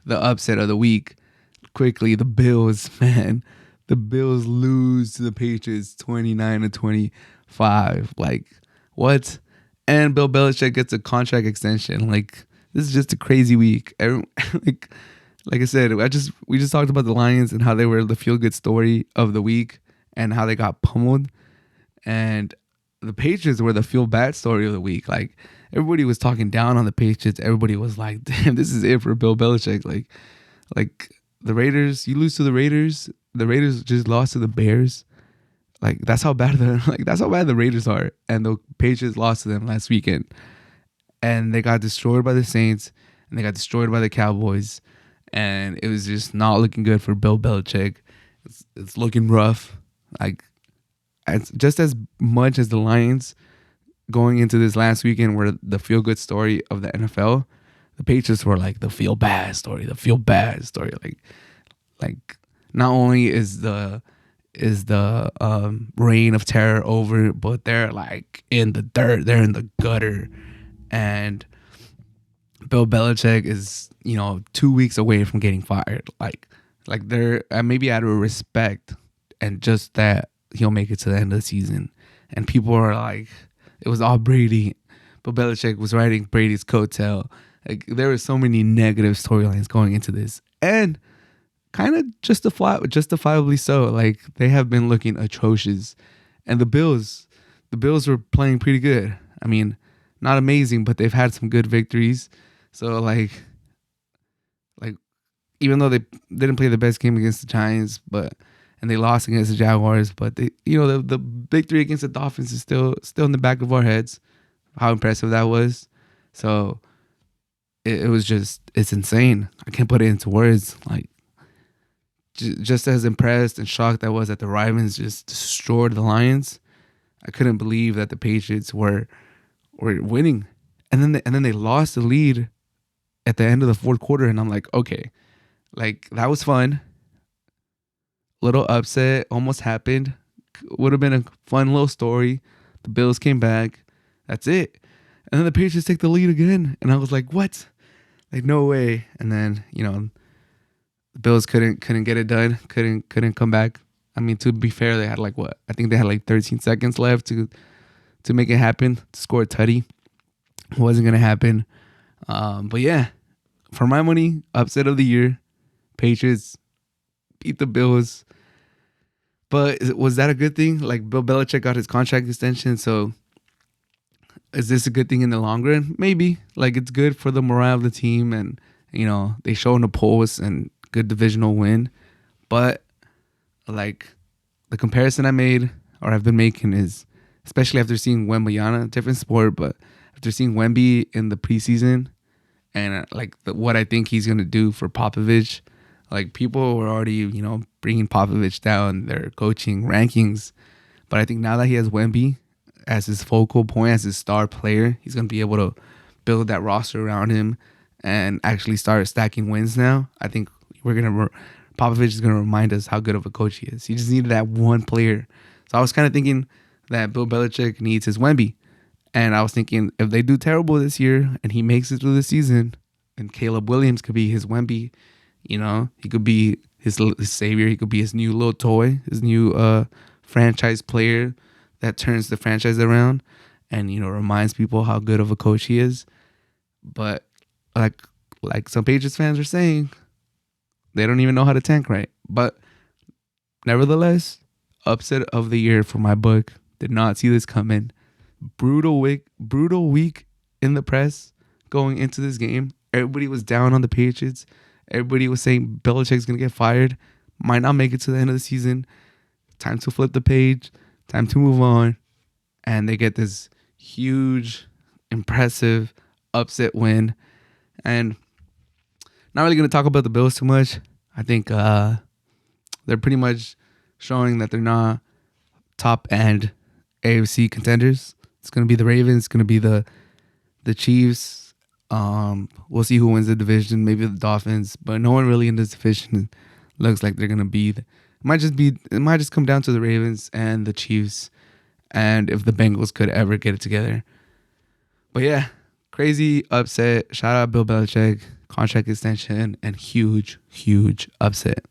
the upset of the week. Quickly, the Bills, man. The Bills lose to the Patriots 29-25. Like, what? And Bill Belichick gets a contract extension. Like, this is just a crazy week. Like, like I said, we just talked about the Lions and how they were the feel good story of the week and how they got pummeled. And the Patriots were the feel bad story of the week. Like, everybody was talking down on the Patriots. Everybody was like, damn, this is it for Bill Belichick. Like the Raiders, you lose to the Raiders. The Raiders just lost to the Bears. Like, that's how bad the Raiders are. And the Patriots lost to them last weekend. And they got destroyed by the Saints, and they got destroyed by the Cowboys. And it was just not looking good for Bill Belichick. It's looking rough. Like, just as much as the Lions going into this last weekend were the feel-good story of the NFL, the Patriots were like the feel-bad story. Like not only is the reign of terror over, but they're like in the dirt. They're in the gutter. And Bill Belichick is, 2 weeks away from getting fired. Like they're maybe out of respect and just that he'll make it to the end of the season. And people are like, it was all Brady. But Belichick was riding Brady's coattail. Like, there were so many negative storylines going into this. And kind of justifiably so. Like, they have been looking atrocious. And the Bills were playing pretty good. I mean, not amazing, but they've had some good victories. So, like even though they didn't play the best game against the Giants, and they lost against the Jaguars, but they, the victory against the Dolphins is still in the back of our heads. How impressive that was. So it was it's insane. I can't put it into words. Like, just as impressed and shocked I was that the Ravens just destroyed the Lions, I couldn't believe that the Patriots were winning, and then they lost the lead at the end of the fourth quarter, and I'm like, okay, like, that was fun. Little upset almost happened. Would have been a fun little story. The Bills came back. That's it. And then the Patriots take the lead again, and I was like, what? Like, no way. And then the Bills couldn't get it done. Couldn't come back. I mean, to be fair, they had I think they had 13 seconds left to make it happen, to score a tutty. It wasn't gonna happen. But yeah, for my money, upset of the year, Patriots beat the Bills. But was that a good thing? Like, Bill Belichick got his contract extension, so is this a good thing in the long run? Maybe. Like, it's good for the morale of the team, and they show in the polls and good divisional win. But like, the comparison I made or I've been making is, especially after seeing Wembanyama, different sport, but after seeing Wemby in the preseason and what I think he's gonna do for Popovich. Like, people were already, bringing Popovich down their coaching rankings. But I think now that he has Wemby as his focal point, as his star player, he's going to be able to build that roster around him and actually start stacking wins now. I think Popovich is going to remind us how good of a coach he is. He just needed that one player. So I was kind of thinking that Bill Belichick needs his Wemby. And I was thinking, if they do terrible this year and he makes it through the season, and Caleb Williams could be his Wemby. He could be his savior. He could be his new little toy, his new franchise player that turns the franchise around and, reminds people how good of a coach he is. But like some Patriots fans are saying, they don't even know how to tank right. But nevertheless, upset of the year for my book. Did not see this coming. Brutal week in the press going into this game. Everybody was down on the Patriots. Everybody was saying Belichick's going to get fired. Might not make it to the end of the season. Time to flip the page. Time to move on. And they get this huge, impressive, upset win. And not really going to talk about the Bills too much. I think they're pretty much showing that they're not top-end AFC contenders. It's going to be the Ravens. It's going to be the Chiefs. We'll see who wins the division. Maybe the Dolphins, but no one really in this division looks like they're gonna be. It might just come down to the Ravens and the Chiefs, and if the Bengals could ever get it together. But yeah, crazy upset. Shout out Bill Belichick. contract extension, and huge upset.